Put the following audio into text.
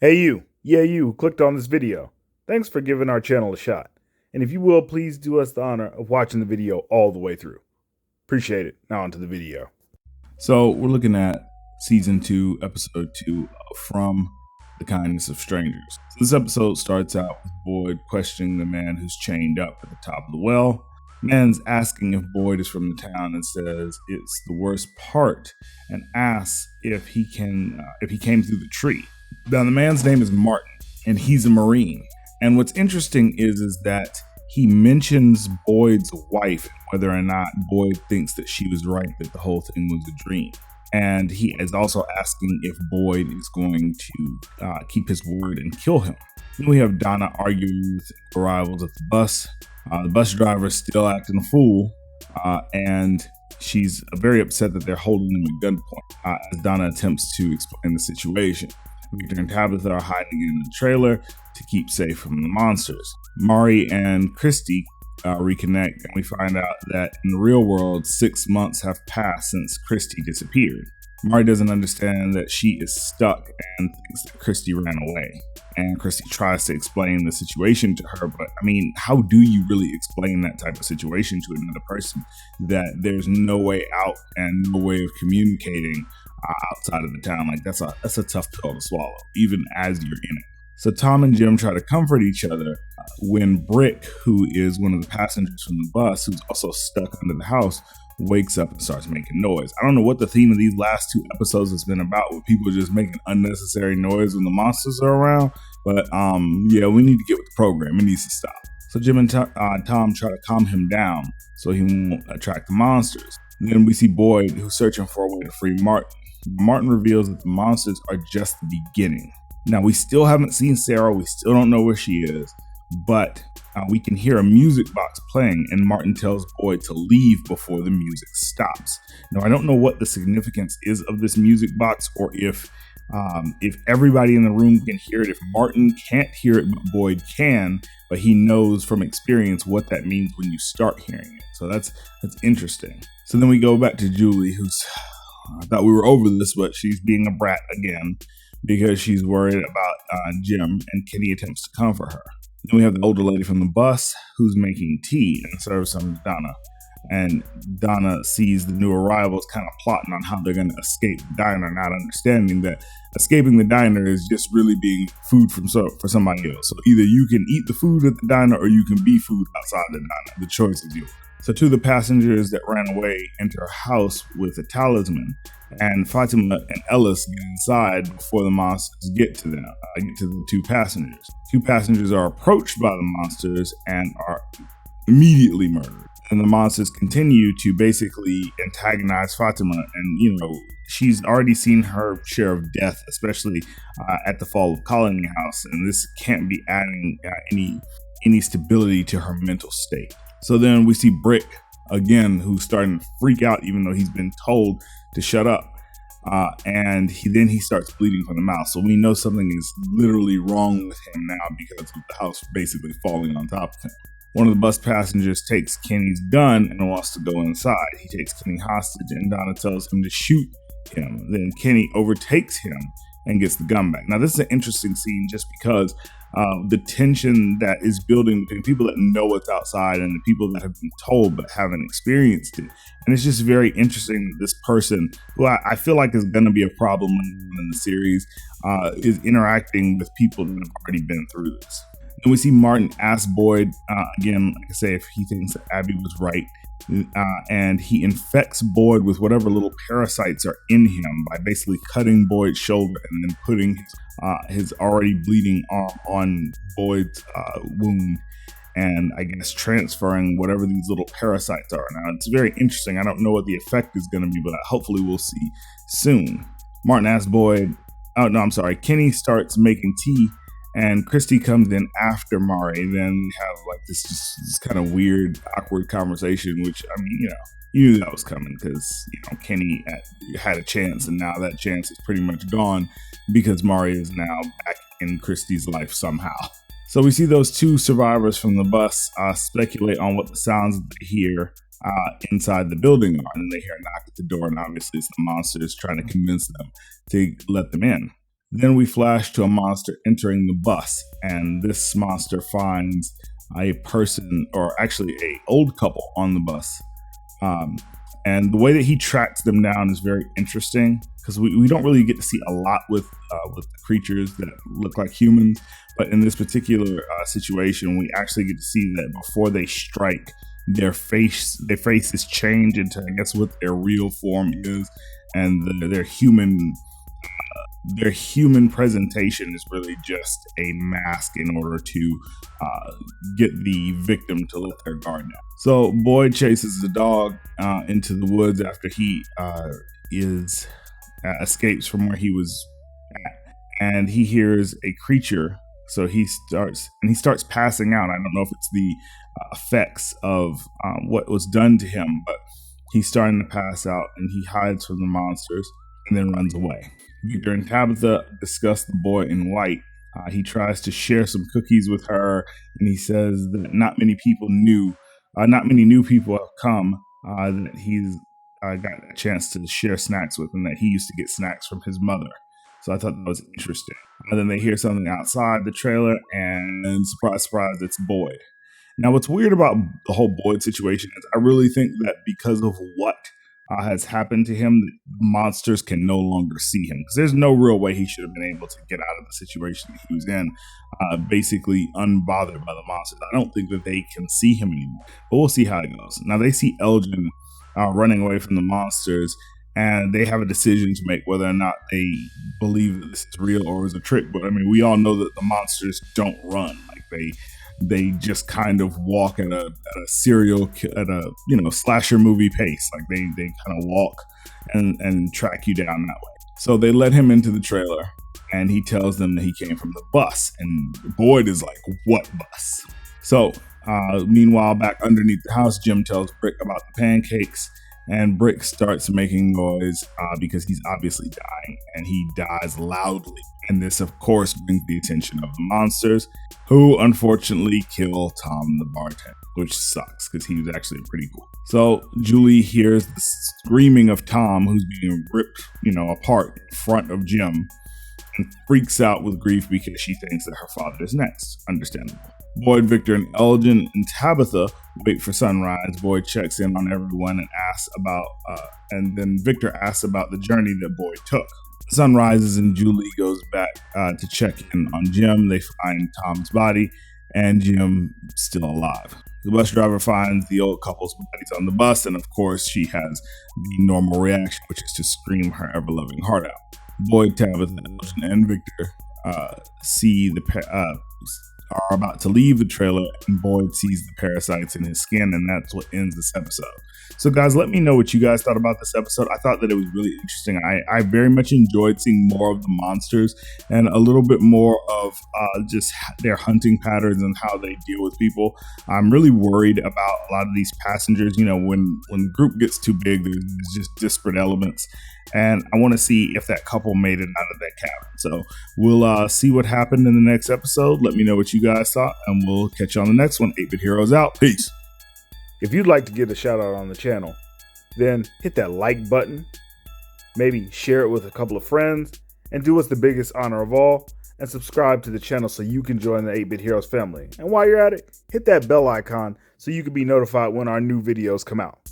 Hey you, yeah you who clicked on this video. Thanks for giving our channel a shot. And if you will, please do us the honor of watching the video all the way through. Appreciate it. Now onto the video. So we're looking at season 2, episode 2 From the Kindness of Strangers. So this episode starts out with Boyd questioning the man who's chained up at the top of the well. Man's asking if Boyd is from the town and says it's the worst part, and asks if he came through the tree. Now the man's name is Martin, and he's a Marine. And what's interesting is that he mentions Boyd's wife, whether or not Boyd thinks that she was right, that the whole thing was a dream. And he is also asking if Boyd is going to keep his word and kill him. Then we have Donna arguing with arrivals at the bus. The bus driver is still acting a fool, and she's very upset that they're holding him at gunpoint as Donna attempts to explain the situation. Victor and Tabitha are hiding in the trailer to keep safe from the monsters. Mari and Christy reconnect, and we find out that in the real world, 6 months have passed since Christy disappeared. Mari doesn't understand that she is stuck and thinks that Christy ran away. And Christy tries to explain the situation to her, but I mean, how do you really explain that type of situation to another person? That there's no way out and no way of communicating outside of the town. Like that's a tough pill to swallow, even as you're in it. So Tom and Jim try to comfort each other when Brick, who is one of the passengers from the bus, who's also stuck under the house, wakes up and starts making noise. I don't know what the theme of these last 2 episodes has been about, with people just making unnecessary noise when the monsters are around. But yeah, we need to get with the program. It needs to stop. So Jim and Tom try to calm him down so he won't attract the monsters. And then we see Boyd, who's searching for a way to free Martin. Martin reveals that the monsters are just the beginning. Now, we still haven't seen Sarah. We still don't know where she is, but we can hear a music box playing, and Martin tells Boyd to leave before the music stops. Now, I don't know what the significance is of this music box, or if everybody in the room can hear it. If Martin can't hear it, but Boyd can, but he knows from experience what that means when you start hearing it. So that's interesting. So then we go back to Julie, who's I thought we were over this, but she's being a brat again because she's worried about Jim, and Kenny attempts to comfort her. Then we have the older lady from the bus who's making tea and serves some to Donna. And Donna sees the new arrivals kind of plotting on how they're going to escape the diner, not understanding that escaping the diner is just really being food for somebody else. So either you can eat the food at the diner or you can be food outside the diner. The choice is yours. So 2 of the passengers that ran away enter a house with a talisman, and Fatima and Ellis get inside before the monsters get to them. Get to the 2 passengers. 2 passengers are approached by the monsters and are immediately murdered. And the monsters continue to basically antagonize Fatima, and she's already seen her share of death, especially at the fall of Colony House, and this can't be adding any stability to her mental state. So then we see Brick again, who's starting to freak out, even though he's been told to shut up. And he starts bleeding from the mouth. So we know something is literally wrong with him now because of the house basically falling on top of him. One of the bus passengers takes Kenny's gun and wants to go inside. He takes Kenny hostage, and Donna tells him to shoot him. Then Kenny overtakes him and gets the gun back. Now, this is an interesting scene just because the tension that is building between people that know what's outside and the people that have been told but haven't experienced it. And it's just very interesting that this person, who I feel like is going to be a problem in the series, is interacting with people that have already been through this. And we see Martin ask Boyd, again, like I say, if he thinks that Abby was right. And he infects Boyd with whatever little parasites are in him by basically cutting Boyd's shoulder and then putting his already bleeding arm on Boyd's wound, and I guess transferring whatever these little parasites are. Now, it's very interesting. I don't know what the effect is going to be, but hopefully we'll see soon. Martin asks Boyd, Kenny starts making tea, and Christy comes in after Mari. Then we have like this kind of weird, awkward conversation, which, I mean, you knew that was coming because, Kenny had a chance, and now that chance is pretty much gone because Mari is now back in Christy's life somehow. So we see those 2 survivors from the bus speculate on what the sounds that they hear inside the building are, and then they hear a knock at the door, and obviously it's the monsters trying to convince them to let them in. Then we flash to a monster entering the bus, and this monster finds a person, or actually a old couple on the bus. And the way that he tracks them down is very interesting because we don't really get to see a lot with the creatures that look like humans. But in this particular situation, we actually get to see that before they strike, their faces change into, I guess, what their real form is, and their human presentation is really just a mask in order to get the victim to let their guard down. So Boyd chases the dog into the woods after he escapes from where he was at, and he hears a creature. So he starts passing out. I don't know if it's the effects of what was done to him, but he's starting to pass out, and he hides from the monsters and then runs away. Victor and Tabitha discuss the boy in white. He tries to share some cookies with her, and he says that not many new people have come, that he's got a chance to share snacks with, and that he used to get snacks from his mother. So I thought that was interesting. And then they hear something outside the trailer, and surprise, surprise, it's Boyd. Now, what's weird about the whole Boyd situation is I really think that because of what has happened to him, the monsters can no longer see him, because there's no real way he should have been able to get out of the situation that he was in, basically unbothered by the monsters. I don't think that they can see him anymore, but we'll see how it goes. Now they see Elgin running away from the monsters, and they have a decision to make whether or not they believe that this is real or is a trick. But I mean, we all know that the monsters don't run. Like they just kind of walk at a slasher movie pace. Like they kind of walk and track you down that way. So they let him into the trailer, and he tells them that he came from the bus, and Boyd is like, "What bus?" So meanwhile, back underneath the house, Jim tells Brick about the pancakes, and Brick starts making noise because he's obviously dying, and he dies loudly. And this, of course, brings the attention of the monsters, who unfortunately kill Tom the bartender, which sucks because he was actually pretty cool. So Julie hears the screaming of Tom, who's being ripped, apart in front of Jim, and freaks out with grief because she thinks that her father is next. Understandable. Boyd, Victor, and Elgin and Tabitha wait for sunrise. Boyd checks in on everyone and asks and then Victor asks about the journey that Boyd took. The sun rises and Julie goes back to check in on Jim. They find Tom's body and Jim still alive. The bus driver finds the old couple's bodies on the bus, and of course she has the normal reaction, which is to scream her ever-loving heart out. Boyd, Tabitha, Elgin, and Victor are about to leave the trailer, and Boyd sees the parasites in his skin, and that's what ends this episode. So guys, let me know what you guys thought about this episode. I thought that it was really interesting. I very much enjoyed seeing more of the monsters and a little bit more of just their hunting patterns and how they deal with people. I'm really worried about a lot of these passengers. When the group gets too big, there's just disparate elements. And I want to see if that couple made it out of that cabin. So we'll see what happened in the next episode. Let me know what you guys thought, and we'll catch you on the next one. 8-Bit Heroes out. Peace. If you'd like to get a shout out on the channel, then hit that like button, maybe share it with a couple of friends, and do us the biggest honor of all, and subscribe to the channel so you can join the 8-Bit Heroes family. And while you're at it, hit that bell icon so you can be notified when our new videos come out.